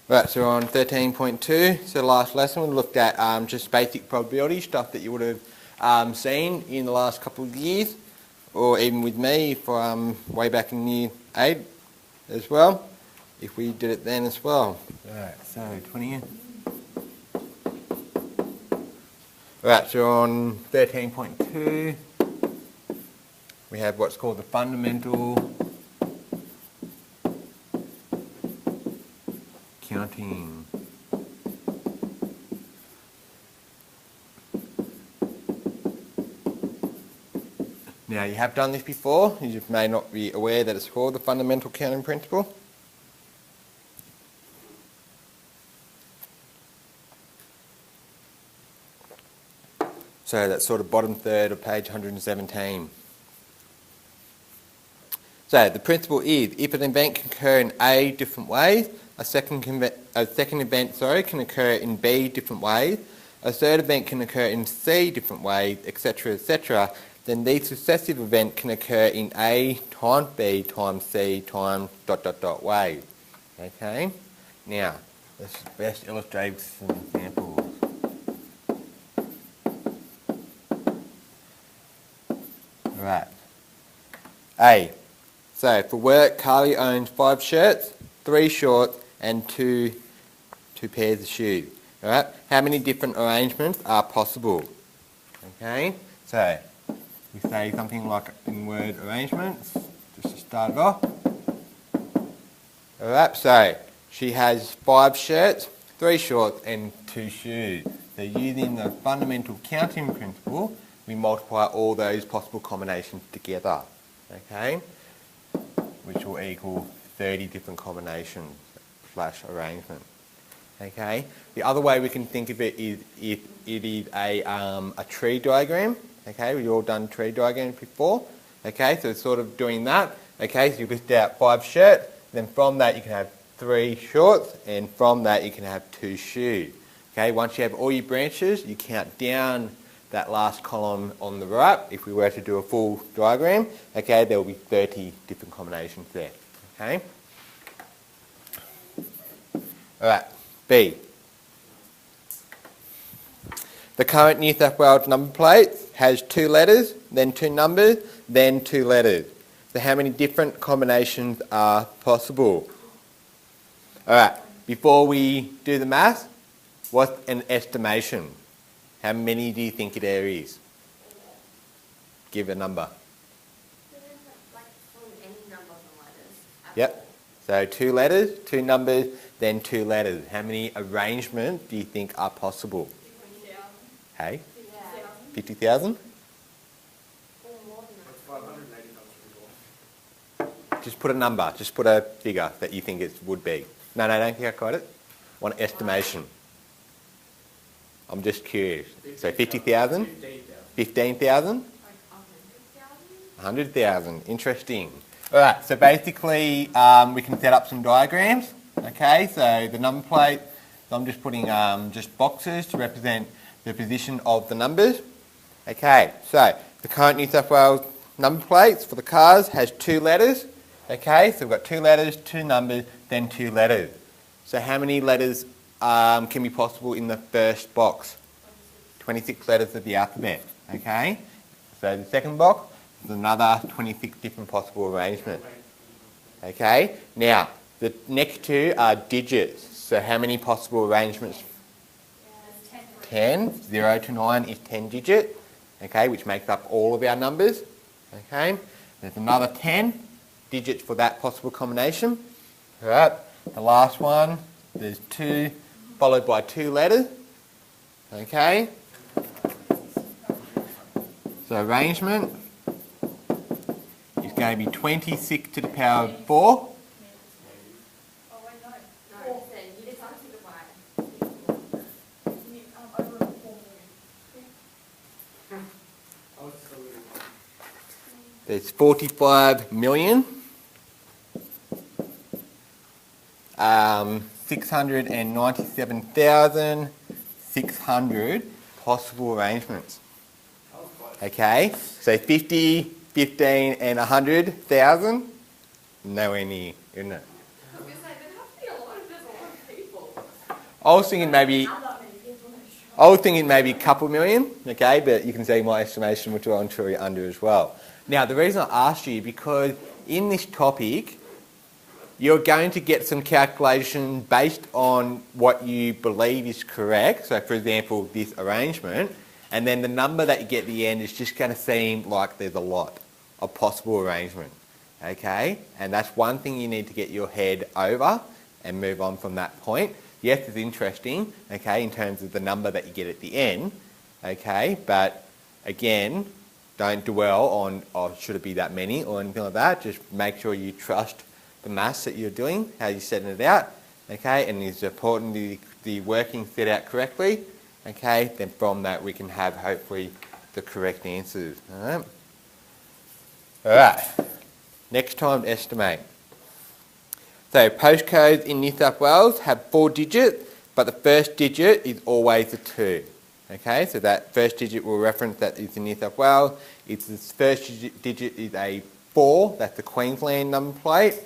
Right, so we're on 13.2. So last lesson we looked at just basic probability stuff that you would have seen in the last couple of years, or even with me for way back in year 8 as well, if we did it then as well. Right, so 20. Right, so on 13.2 we have what's called the fundamental counting. Now you have done this before, you just may not be aware that it's called the fundamental counting principle. So that's sort of bottom third of page 117. So the principle is, if an event can occur in A different ways, a second event can occur in B different ways, a third event can occur in C different ways, etc., then these successive events can occur in A times B times C times ... ways. Okay? Now, let's best illustrate some examples. Right. A. So for work, Carly owns 5 shirts, 3 shorts, and two pairs of shoes. All right. How many different arrangements are possible? Okay. So we say something like in word arrangements, just to start it off. All right. So she has 5 shirts, 3 shorts, and 2 shoes. So using the fundamental counting principle, we multiply all those possible combinations together. Okay. Which will equal 30 different combinations / arrangement. Okay. The other way we can think of it is if it is a tree diagram. Okay, we've all done tree diagrams before. Okay, so it's sort of doing that. Okay, so you list out 5 shirts, then from that you can have 3 shorts, and from that you can have 2 shoes. Okay, once you have all your branches, you count down that last column on the right. If we were to do a full diagram, okay, there will be 30 different combinations there. Okay. All right. B. The current New South Wales number plate has 2 letters, then 2 numbers, then 2 letters. So how many different combinations are possible? All right. Before we do the math, what's an estimation? How many do you think there is? Give a number. Like any number of letters. Yep. So 2 letters, 2 numbers, then 2 letters. How many arrangements do you think are possible? 50,000. Hey? 50,000. 50,000? Or more than that. Just put a number. Just put a figure that you think it would be. No, don't think I got it. One estimation. I'm just curious. So 50,000? 15,000? 100,000. Interesting. All right, so basically we can set up some diagrams. Okay, so the number plate, so I'm just putting just boxes to represent the position of the numbers. Okay, so the current New South Wales number plates for the cars has 2 letters. Okay, so we've got 2 letters, 2 numbers, then 2 letters. So how many letters can be possible in the first box? 26 letters of the alphabet. Okay, so the second box is another 26 different possible arrangements. Okay, now the next 2 are digits. So how many possible arrangements? 10. 0 to 9 is 10 digits. Okay, which makes up all of our numbers. Okay, there's another 10 digits for that possible combination. All right, the last one, there's 2 followed by 2 letters. Okay, so arrangement is going to be 26 to the power of 4. Oh, wait, no. No, it's unsimplified. There's 45 million. 697,600 possible arrangements. Okay, so 50, 15 and 100,000, nowhere near, isn't it? I was going to say, there'd have to be a lot of people. I was thinking maybe a couple million, okay, but you can see my estimation which I'm truly under as well. Now, the reason I asked you, because in this topic, you're going to get some calculation based on what you believe is correct. So, for example, this arrangement, and then the number that you get at the end is just going to seem like there's a lot of possible arrangement, okay? And that's one thing you need to get your head over and move on from that point. Yes, it's interesting, okay, in terms of the number that you get at the end, okay, but again, don't dwell on, oh, should it be that many or anything like that. Just make sure you trust the maths that you're doing, how you're setting it out, okay, and it's important the working set out correctly, okay, then from that we can have hopefully the correct answers, alright? Alright, next time to estimate. So postcodes in New South Wales have 4 digits, but the first digit is always a 2. Okay, so that first digit will reference that it's in New South Wales. Its first digit is a 4, that's the Queensland number plate,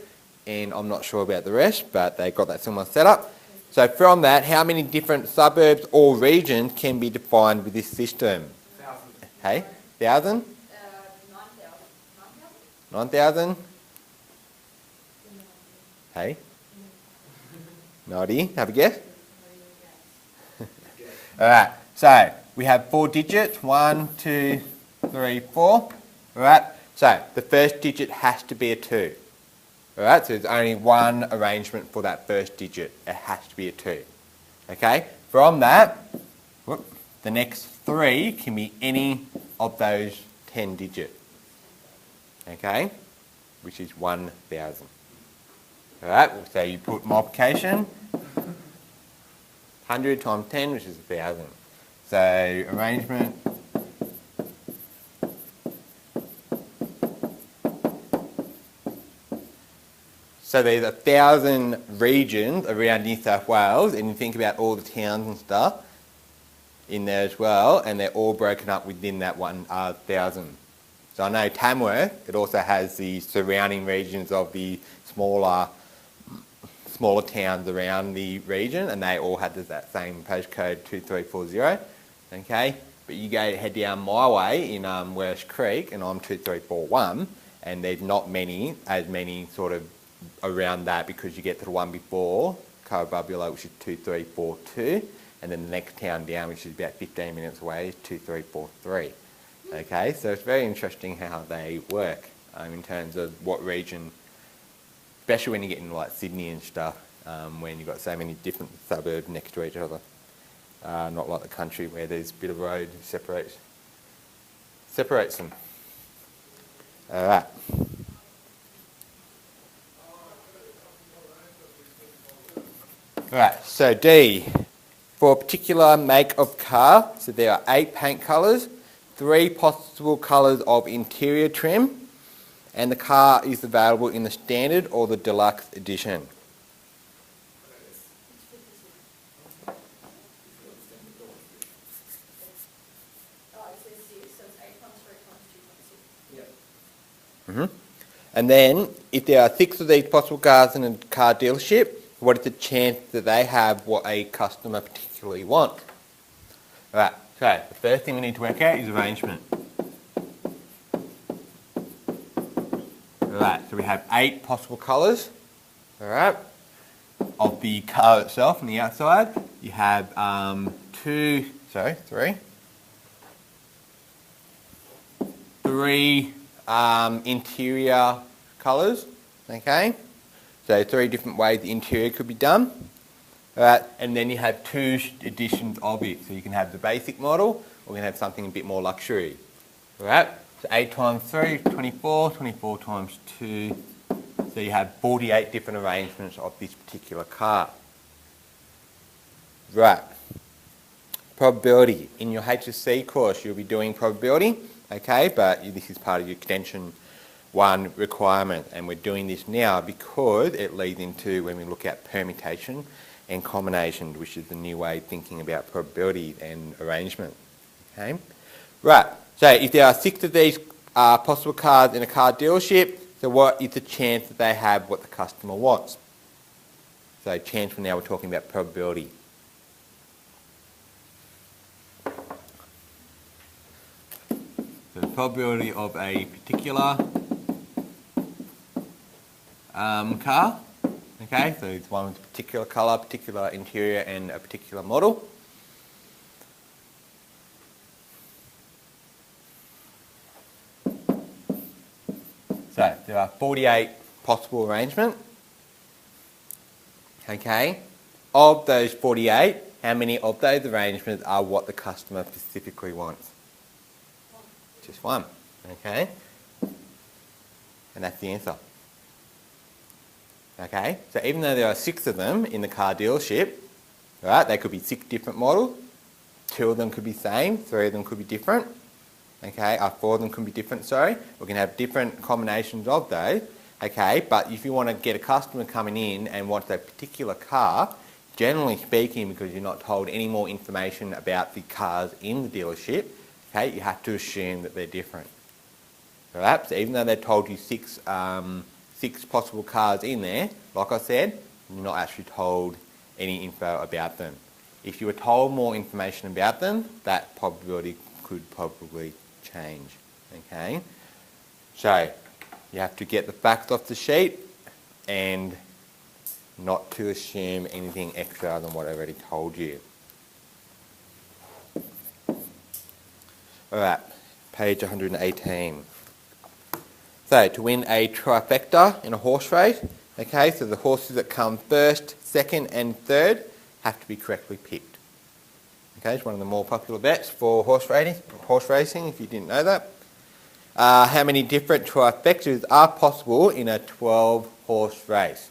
and I'm not sure about the rest, but they've got that similar setup. So from that, how many different suburbs or regions can be defined with this system? 1,000. Hey, 1,000? 9,000. 9,000? Hey? Noddy, have a guess? Alright, so we have 4 digits, 1, 2, 3, 4. Alright, so the first digit has to be a 2. Alright, so there's only one arrangement for that first digit. It has to be a 2. Okay, from that, the next 3 can be any of those 10 digits. Okay, which is 1,000. Alright, so you put multiplication, 100 times 10, which is 1,000. So arrangement, so there's 1,000 regions around New South Wales, and you think about all the towns and stuff in there as well, and they're all broken up within that 1,000. So I know Tamworth, it also has the surrounding regions of the smaller towns around the region, and they all had that same postcode 2340. Okay, but you head down my way in Wersh Creek, and I'm 2341, and there's not as many sort of around that, because you get to the one before Currabubula, which is 2342, and then the next town down, which is about 15 minutes away, is 2343. Okay, so it's very interesting how they work in terms of what region, especially when you get into like Sydney and stuff, when you've got so many different suburbs next to each other. Not like the country where there's a bit of road separates them. Alright. Alright, so D, for a particular make of car, so there are 8 paint colours, 3 possible colours of interior trim, and the car is available in the standard or the deluxe edition. And then, if there are 6 of these possible cars in a car dealership, what is the chance that they have what a customer particularly wants? Alright, so the first thing we need to work out is arrangement. Alright, so we have 8 possible colours, alright, of the car itself on the outside. You have 3 interior colours, okay? So 3 different ways the interior could be done. Alright, and then you have 2 editions of it. So you can have the basic model, or you can have something a bit more luxury. Alright, so 8 times 3, 24, 24 times 2. So you have 48 different arrangements of this particular car. Right, probability. In your HSC course, you'll be doing probability, okay, but this is part of your extension 1 requirement, and we're doing this now because it leads into when we look at permutation and combination, which is the new way of thinking about probability and arrangement. Okay, right. So if there are 6 of these possible cars in a car dealership, so what is the chance that they have what the customer wants? So chance, now we're talking about probability. probability of a particular car. Okay, so it's one with a particular colour, particular interior and a particular model. So there are 48 possible arrangements. Okay, of those 48, how many of those arrangements are what the customer specifically wants? Just one. Okay, and that's the answer. Okay, so even though there are 6 of them in the car dealership, right, they could be 6 different models. 2 of them could be same, 3 of them could be different. Okay, 4 of them could be different, sorry. We can have different combinations of those. Okay, but if you want to get a customer coming in and wants a particular car, generally speaking, because you're not told any more information about the cars in the dealership, okay, you have to assume that they're different. Alright, so even though they told you 6 possible cars in there, like I said, you're not actually told any info about them. If you were told more information about them, that probability could probably change. Okay, so you have to get the facts off the sheet and not to assume anything extra than what I already told you. Alright, page 118. So to win a trifecta in a horse race, okay, so the horses that come first, second and third have to be correctly picked. Okay, it's one of the more popular bets for horse racing, if you didn't know that. How many different trifectas are possible in a 12-horse race?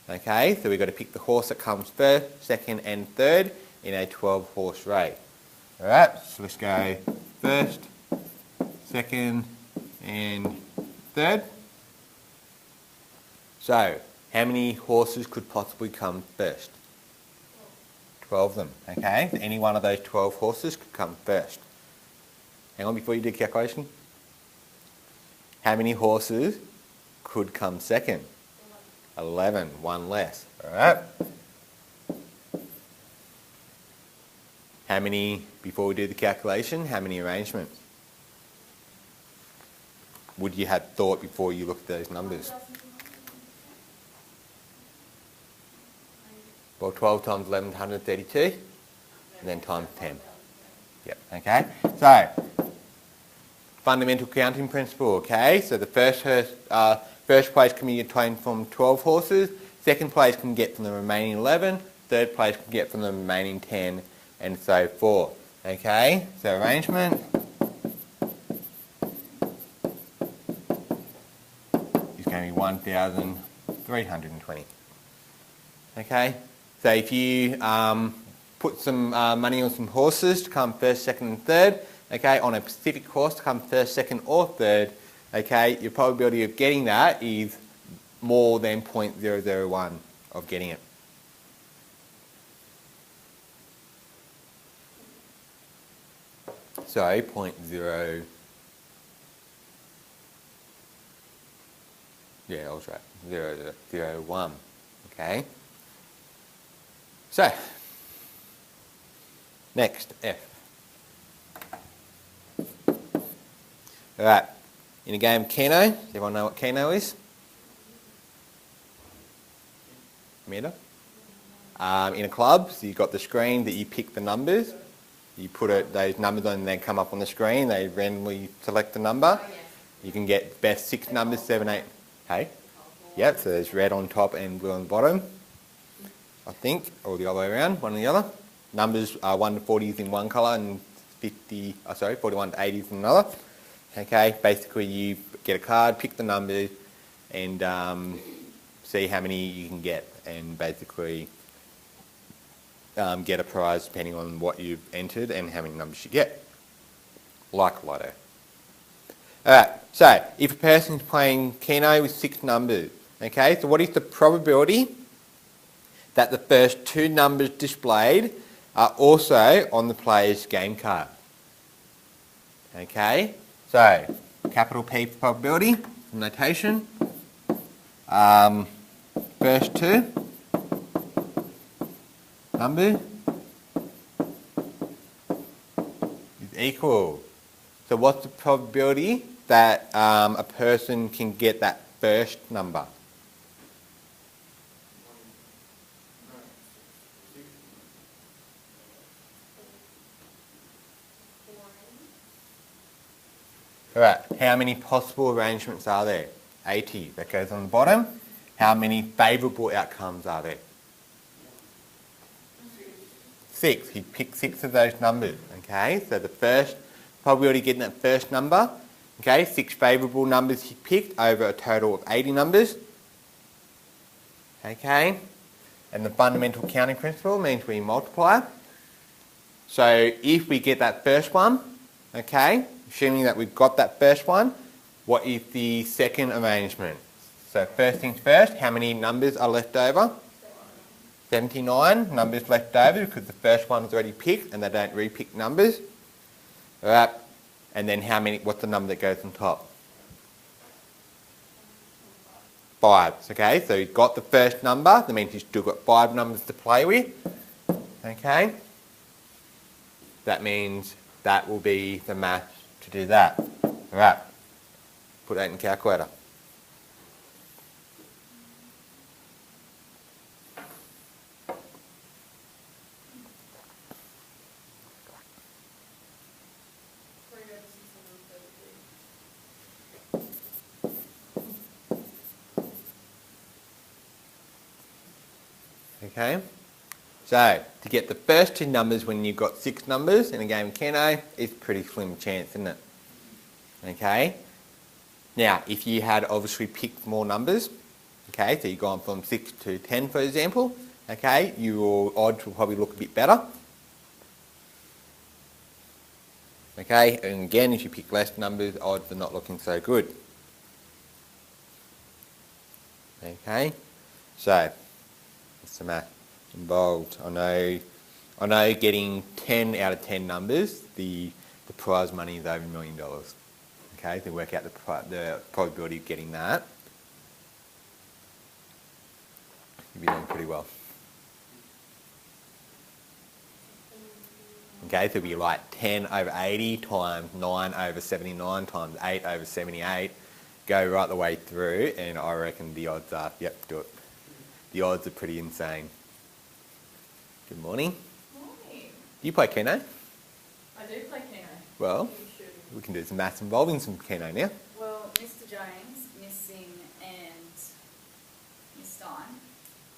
Okay, so we've got to pick the horse that comes first, second and third in a 12-horse race. Alright, so let's go first, second and third. So, how many horses could possibly come first? 12 of them, okay? So any one of those 12 horses could come first. Hang on before you do calculation. How many horses could come second? 11, one less, alright? How many, before we do the calculation, how many arrangements would you have thought before you looked at those numbers? Well, 12 times 11 is 132, and then times 10. Yep, okay. So, fundamental counting principle, okay? So the first place can be obtained from 12 horses, second place can get from the remaining 11, third place can get from the remaining 10, and so forth. Okay, so arrangement is going to be 1,320. Okay, so if you put some money on some horses to come first, second and third, okay, on a specific horse to come first, second or third, okay, your probability of getting that is more than 0.001 of getting it. So 0.0, yeah, I was right, 0.001, okay. So, next, F. Alright, in a game of Keno, does everyone know what Keno is? Meter? In a club, so you've got the screen that you pick the numbers. You put those numbers on and they come up on the screen. They randomly select the number. You can get best 6 numbers, 7, 8. Hey? Yep, so there's red on top and blue on the bottom. I think, or the other way around, one or the other. Numbers are 1 to 40 is in one colour and 41 to 80 is in another. Okay, basically you get a card, pick the numbers and see how many you can get and basically get a prize depending on what you've entered and how many numbers you get, like Lotto. Alright, so if a person's playing Keno with 6 numbers, okay, so what is the probability that the first 2 numbers displayed are also on the player's game card? Okay, so capital P for probability, notation, first 2 number is equal So what's the probability that a person can get that first number? Alright, how many possible arrangements are there? 80, that goes on the bottom. How many favourable outcomes are there? 6. He picked 6 of those numbers. Okay, so the first probability of getting that first number, okay, 6 favourable numbers he picked over a total of 80 numbers. Okay, and the fundamental counting principle means we multiply. So if we get that first one, okay, assuming that we've got that first one, what is the second arrangement? So first things first, how many numbers are left over? 79 numbers left over because the first one was already picked and they don't repick numbers. Alright, and then what's the number that goes on top? 5. Okay, so you've got the first number, that means you've still got 5 numbers to play with. Okay, that means that will be the math to do that. Alright, put that in the calculator. Okay, so to get the first 2 numbers when you've got 6 numbers in a game of Keno, it's pretty slim chance, isn't it? Okay, now if you had obviously picked more numbers, okay, so you've gone from 6 to 10 for example, okay, your odds will probably look a bit better. Okay, and again if you pick less numbers, odds are not looking so good. Okay, so what's the math involved? I know getting 10 out of 10 numbers, the prize money is over $1 million. Okay, to work out the probability of getting that, you'll be doing pretty well. Okay, so it'll be like 10 over 80 times 9 over 79 times 8 over 78. Go right the way through, and I reckon the odds are, yep, do it. The odds are pretty insane. Good morning. Morning. Do you play Keno? I do play Keno. Well, we can do some maths involving some Keno now. Well, Mr. Jones, Miss Singh, and Miss Stein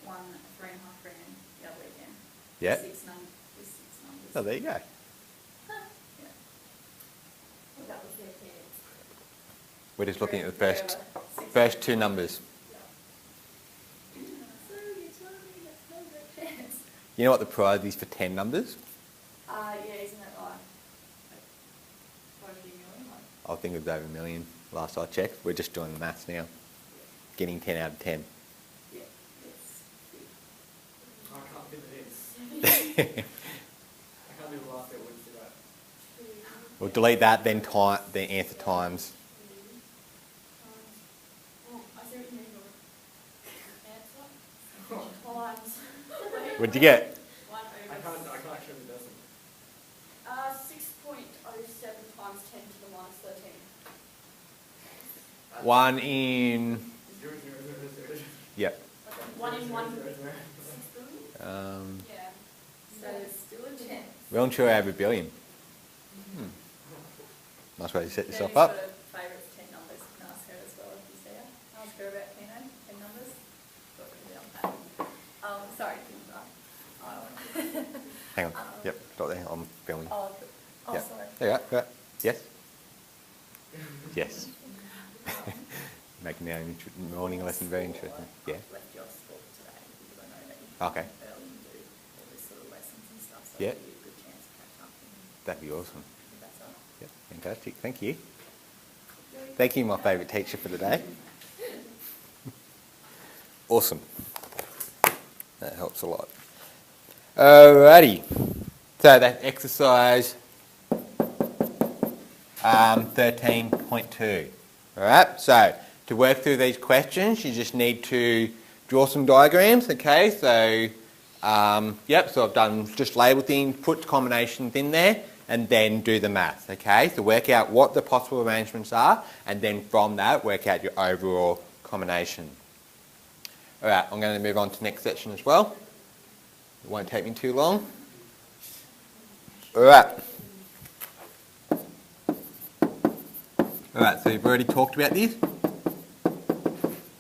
won $3.5 grand the other weekend. Yeah. With 6 numbers. Oh, there you go. Yeah. Well, that was their chance. We're just looking at the first 2 numbers. So you're telling me that's no good chance? You know what the prize is for 10 numbers? Yeah, isn't that like over $1 million? I think it was over $1 million last I checked. We're just doing the maths now. Getting 10 out of 10. Yeah, it's big. I can't fit it in. I can't do the last bit with that. We'll delete that, then answer times. Oh, I see what you mean. Answer. Times. What'd you get? 1 I over. can't actually do this. 6.07 times 10 to the minus 13. 1 in... 0, 0, 0, 0, 0. Yep. 1 in 1. 0, 0, 0. 6 billion? Yeah. So it's still a chance. We're on sure over $1 billion. Nice way to set yourself Danny's up. got a favourite 10 numbers. You can ask her as well if you see her. Ask her about Keno, 10 numbers. Got a bit on that. Sorry, didn't I? Hang on. Yep, stop there. I'm filming. Oh, Yep. sorry. There you go. Right. Yes? Yes. Making our morning lesson very interesting. Yeah. I've left your sport today because I know that you Okay. early and do all these sort of lessons and stuff, so Yeah. it'll be a good chance to catch up. That'd be awesome. If that's all. Yep. Fantastic. Thank you. Thank you, my favourite teacher for the day. Awesome. That helps a lot. Alrighty. So that's exercise 13.2. Alright, so to work through these questions, you just need to draw some diagrams, okay? So, so I've done just label things, put combinations in there, and then do the math, okay? So work out what the possible arrangements are, and then from that, work out your overall combination. All right, I'm going to move on to the next section as well. It won't take me too long. All right. All right, so you've already talked about this.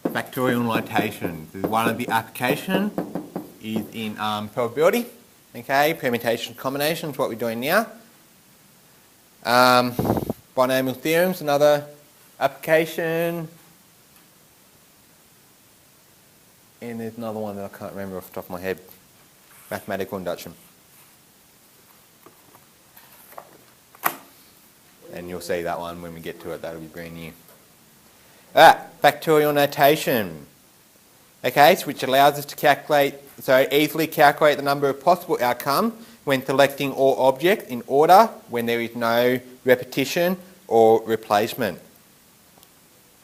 Factorial notation. This is one of the applications is in probability. Okay, permutation combinations, what we're doing now. Binomial theorems, another application. And there's another one that I can't remember off the top of my head. Mathematical induction. And you'll see that one when we get to it, that'll be brand new. Alright, factorial notation. Okay, so which allows us to easily calculate the number of possible outcomes when selecting all objects in order when there is no repetition or replacement.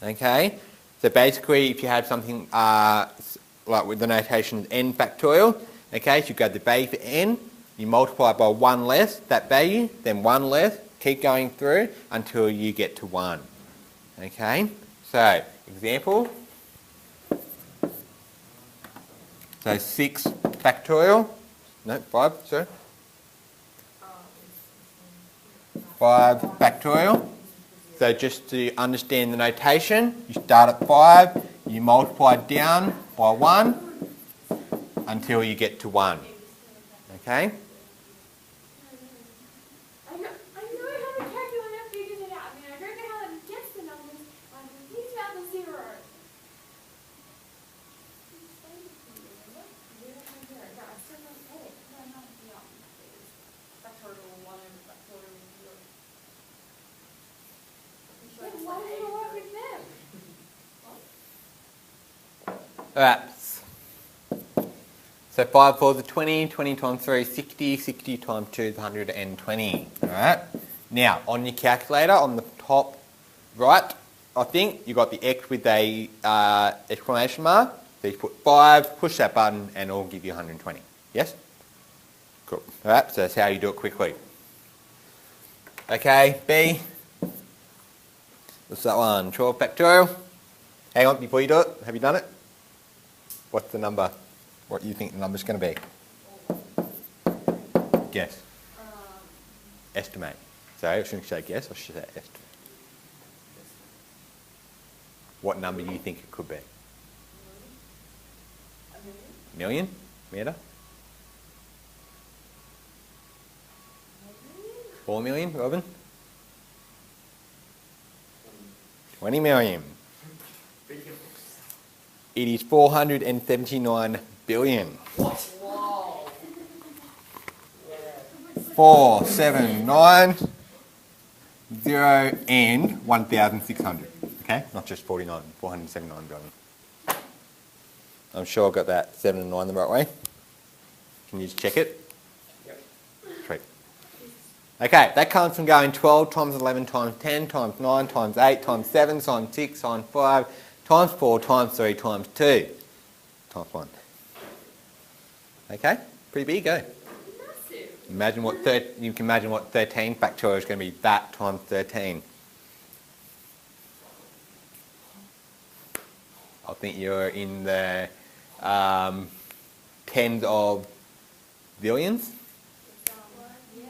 Okay, so basically if you have something like with the notation n factorial, okay, so you've got the value for n, you multiply by one less that value, then one less, keep going through until you get to 1. Okay, so example. So 6 factorial, no, 5, sorry. 5 factorial. So just to understand the notation, you start at 5, you multiply down by 1 until you get to 1. Okay? I know how the calculator figures it out. I mean, I don't know how it gets the numbers. I'm confused about the zero. Then why did it work with them? Alright. So 5 4 is 20, 20 times 3 is 60, 60 times 2 is 120. Alright. Now, on your calculator, on the top right, I think, you've got the X with a exclamation mark. So you put 5, push that button, and it'll give you 120. Yes? Cool. Alright, so that's how you do it quickly. Okay, B. What's that one? 12 factorial. Hang on, before you do it, have you done it? What's the number? What do you think the number's going to be? Guess. Estimate. So I shouldn't say guess, I should say estimate. What number do you think it could be? Million? Meter? 4 million, Robin? 20 million. It is 479 billion. What? 4, 7, 9, 0 and 1,600. Okay, not just 49, 479 billion. I'm sure I got that 7 and 9 the right way. Can you just check it? Yep. Sweet. Okay, that comes from going 12 times 11 times 10 times 9 times 8 times 7 times 6 times 5 times 4 times 3 times 2 times 1. Okay, pretty big, eh? Massive. Imagine what you can imagine what 13 factorial is going to be. That times 13. I think you're in the tens of billions. Yeah.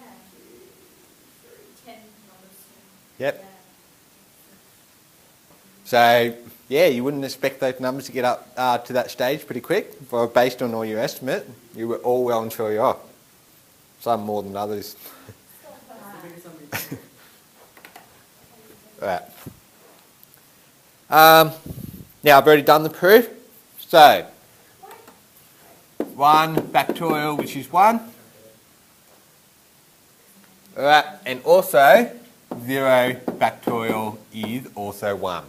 10 numbers. Yep. So yeah, you wouldn't expect those numbers to get up to that stage pretty quick, but based on all your estimate, you were all well and truly off. Some more than others. Right. Now I've already done the proof. So 1 factorial, which is 1. Alright, and also 0 factorial is also 1.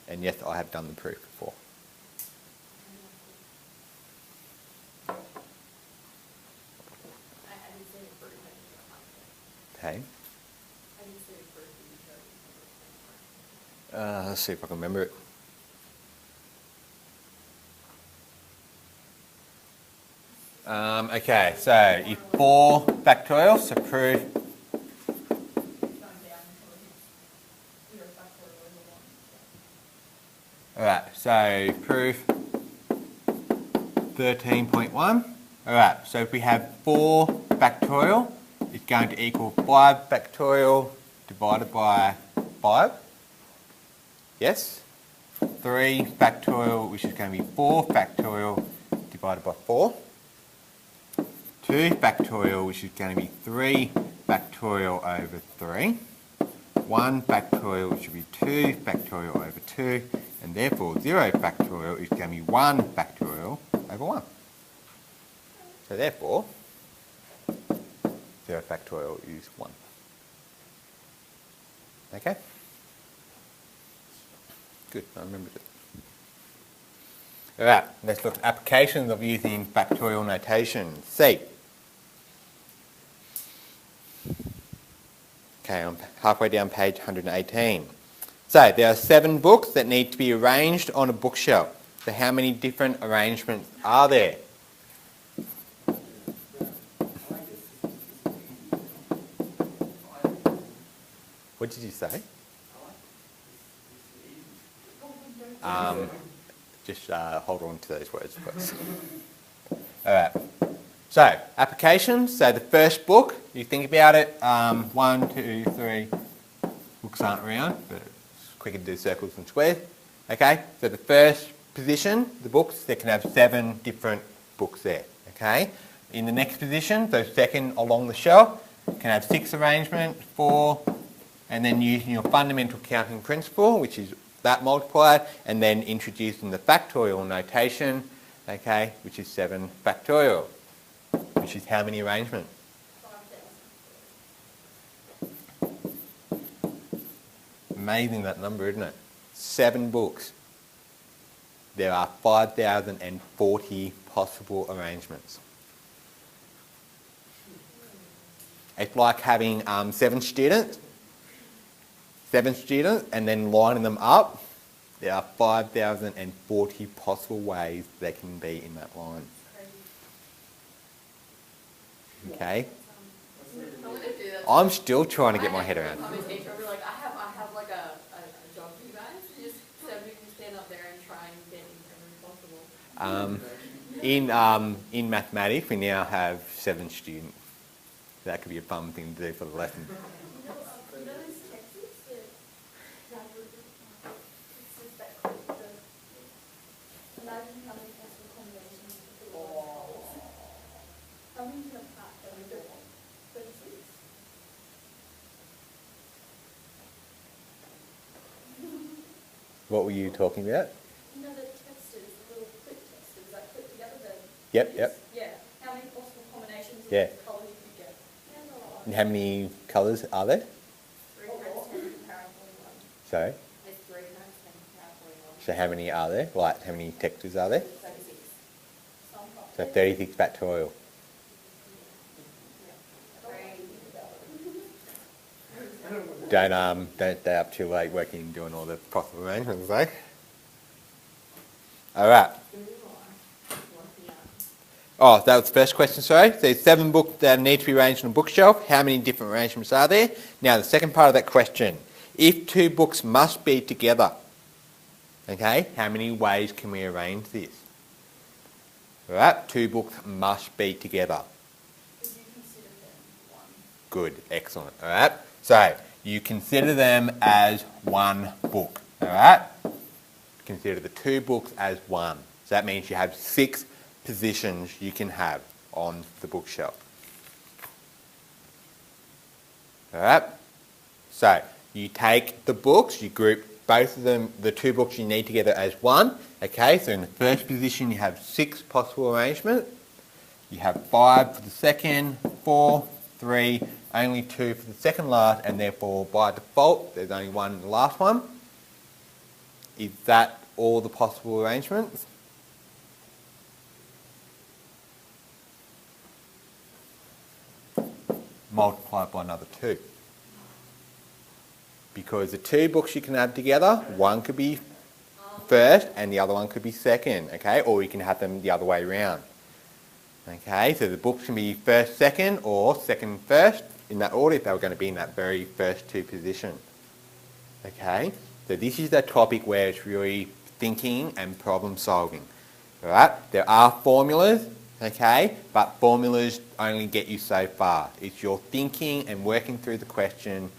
And yes, I have done the proof before. Okay. Let's see if I can remember it. Okay, so if 4 factorial, so proof. Going down until it hits 0 factorial over 1. Alright, so proof 13.1. Alright, so if we have 4 factorial, it's going to equal 5 factorial divided by 5. Yes? 3 factorial, which is going to be 4 factorial divided by 4. 2 factorial, which is going to be 3 factorial over 3. 1 factorial, which will be 2 factorial over 2. And therefore, 0 factorial is going to be 1 factorial over 1. So therefore, 0 factorial is 1. Okay? Good, I remembered it. Alright, let's look at applications of using factorial notation. C. Okay, I'm halfway down page 118. So there are 7 books that need to be arranged on a bookshelf. So how many different arrangements are there? What did you say? Just hold on to those words, please. Alright. So, applications. So the first book, you think about it, 1, 2, 3, books aren't around, but it's quicker to do circles and squares. Okay, so the first position, the books, they can have 7 different books there. Okay, in the next position, so second along the shelf, you can have 6 arrangement, 4, and then using your fundamental counting principle, which is that multiplied, and then introducing the factorial notation, okay, which is 7 factorial, which is how many arrangements? 5,000. Amazing that number, isn't it? 7 books. There are 5,040 possible arrangements. It's like having 7 students, and then lining them up. There are 5,040 possible ways they can be in that line. Okay? I'm going to do that. I'm still trying to get my head around it. I'm a teacher. I'll be like, I have like a job for you guys. Just so we can stand up there and try and get in every possible. In mathematics, we now have 7 students. That could be a fun thing to do for the lesson. You know those Texas that it's just that imagine how many possible combinations of the word. How many can a pack that we don't want? 36. What were you talking about? You know the textures, the little clip textures that clip together the Yep. Yeah. How many possible combinations Yeah. of colours you could get? And how many colours are there? 3 times 10 to the power of 41. So, There's 3 times 10 to the power of 41. so how many are there? Like, how many textures are there? 36. So 36 factorial. Don't stay up too late working, doing all the possible arrangements, eh? Alright. Oh, that was the first question, sorry. So there's 7 books that need to be arranged on a bookshelf. How many different arrangements are there? Now, the second part of that question. If 2 books must be together, okay, how many ways can we arrange this? Alright, 2 books must be together. Would you consider them one? Good, excellent. Alright, so you consider them as 1 book. Alright, consider the 2 books as 1. So that means you have 6 positions you can have on the bookshelf. Alright, so you take the books, you group both of them, the 2 books you need together as 1. Okay, so in the first position you have 6 possible arrangements. You have 5 for the second, 4, 3, only 2 for the second last, and therefore by default there's only 1 in the last one. Is that all the possible arrangements? Multiply by another 2. Because the 2 books you can have together, one could be first and the other one could be second, okay? Or you can have them the other way around. Okay, so the books can be first, second, or second, first, in that order if they were going to be in that very first two positions. Okay, so this is the topic where it's really thinking and problem solving. Alright, there are formulas, okay, but formulas only get you so far. It's your thinking and working through the question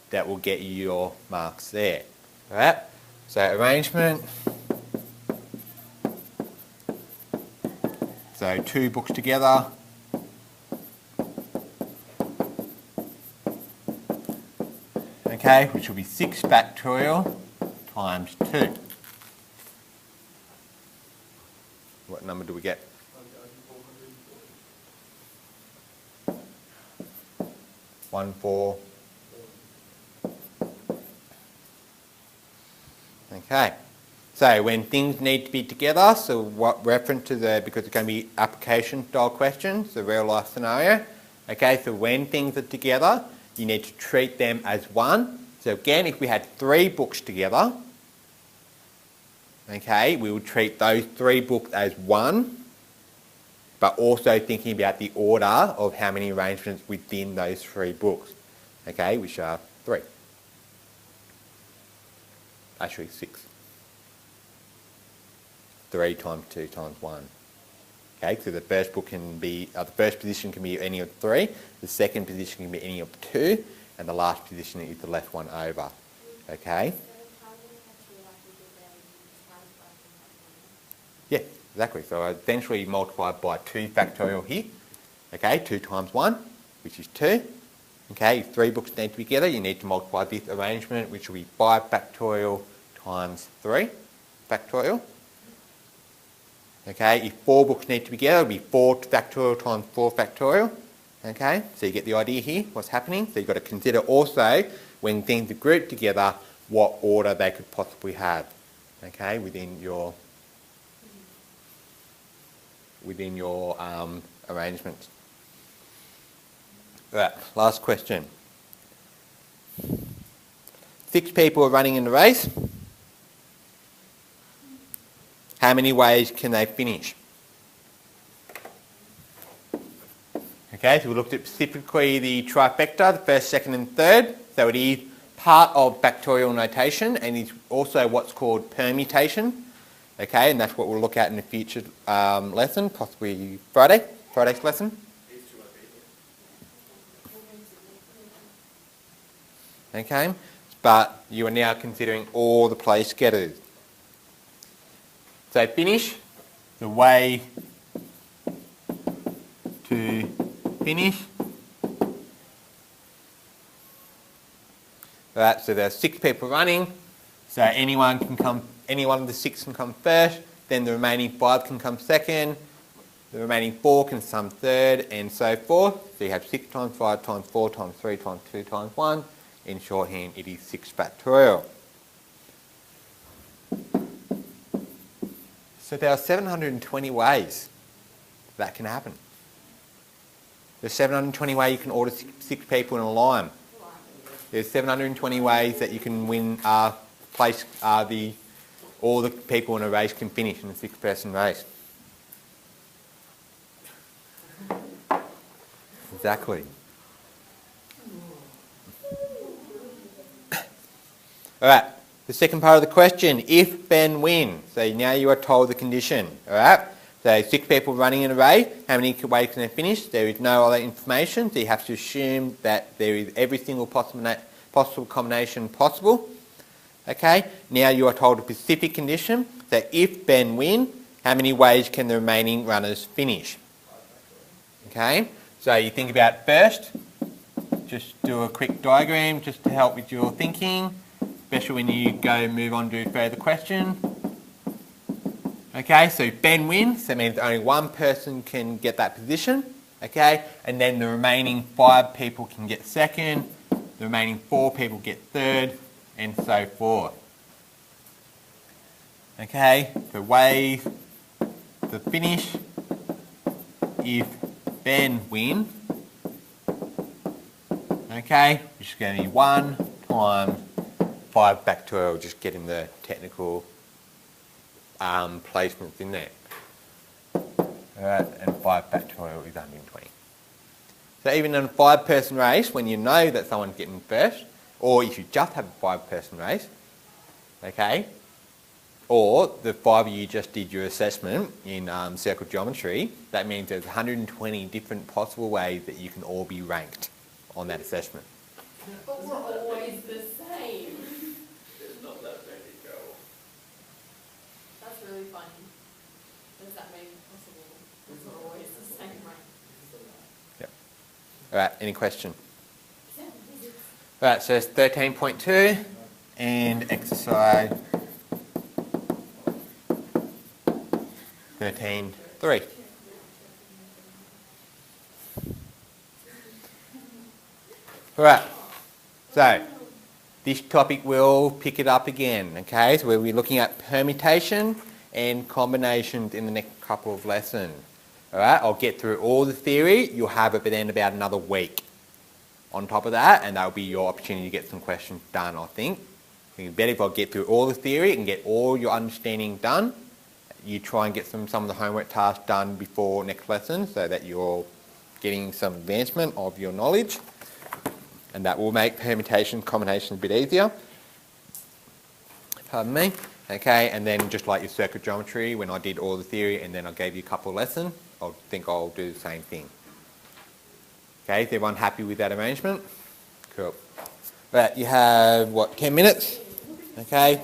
that will get you your marks there. Alright, so arrangement. So two books together. Okay, which will be 6 factorial times 2. What number do we get? 1, 4. Okay. So when things need to be together, so what reference to the, because it's going to be application style questions, the real life scenario. Okay, so when things are together, you need to treat them as one. So again, if we had 3 books together, okay, we would treat those 3 books as one, but also thinking about the order of how many arrangements within those 3 books, okay, which are 3. Actually 6. 3 times 2 times 1. Okay, so the first book can be, the first position can be any of 3, the second position can be any of 2, and the last position is the left one over. Okay? Yeah, exactly. So I essentially multiply by 2 factorial here. Okay, 2 times 1, which is 2. Okay, if 3 books need to be together, you need to multiply this arrangement, which will be 5 factorial times 3 factorial. Okay, if 4 books need to be together, it will be 4 factorial times 4 factorial. Okay, so you get the idea here, what's happening. So you've got to consider also, when things are grouped together, what order they could possibly have. Okay, within your arrangements. Right, last question. 6 people are running in the race. How many ways can they finish? Okay, so we looked at specifically the trifecta, the first, second and third. So it is part of factorial notation and is also what's called permutation. Okay, and that's what we'll look at in a future lesson, possibly Friday's lesson. Okay, but you are now considering all the place getters. So finish, the way to finish. Right, so there are 6 people running, so any one of the 6 can come first, then the remaining 5 can come second, the remaining 4 can come third, and so forth. So you have 6 times 5 times 4 times 3 times 2 times 1. In shorthand, it is 6 factorial. So there are 720 ways that can happen. There's 720 ways you can order 6 people in a line. There's 720 ways that you can win, all the people in a race can finish in a 6-person race. Exactly. Alright, the second part of the question, if Ben wins. So now you are told the condition. Alright, so 6 people running in a race, how many ways can they finish? There is no other information, so you have to assume that there is every single possible combination possible. Okay, now you are told a specific condition, that if Ben wins, how many ways can the remaining runners finish? Okay, so you think about first, just do a quick diagram just to help with your thinking. Especially when you move on to further question. Okay, so if Ben wins, that means only one person can get that position. Okay, and then the remaining 5 people can get second, the remaining 4 people get third, and so forth. Okay, the way to finish if Ben wins, okay, which is going to be 1 times 5 factorial, just getting the technical placements in there. Alright, and 5 factorial is 120. So even in a 5-person race, when you know that someone's getting first, or if you just have a 5-person race, okay, or the 5 of you just did your assessment in circle geometry, that means there's 120 different possible ways that you can all be ranked on that assessment. But we're always the same. There's not that many go. That's really funny. Does that make it possible? It's not always the same, right? Alright, any question? Alright, so it's 13.2 and exercise 13.3. Alright, so this topic will pick it up again, okay? So we'll be looking at permutation and combinations in the next couple of lessons. Alright, I'll get through all the theory, you'll have it within about another week on top of that, and that'll be your opportunity to get some questions done, I think. I think it's better if I get through all the theory and get all your understanding done. You try and get some of the homework tasks done before next lesson so that you're getting some advancement of your knowledge, and that will make permutation combinations a bit easier. Pardon me. Okay, and then just like your circuit geometry, when I did all the theory and then I gave you a couple of lessons, I think I'll do the same thing. Okay, is everyone happy with that arrangement? Cool. Right, you have, what, 10 minutes? Okay.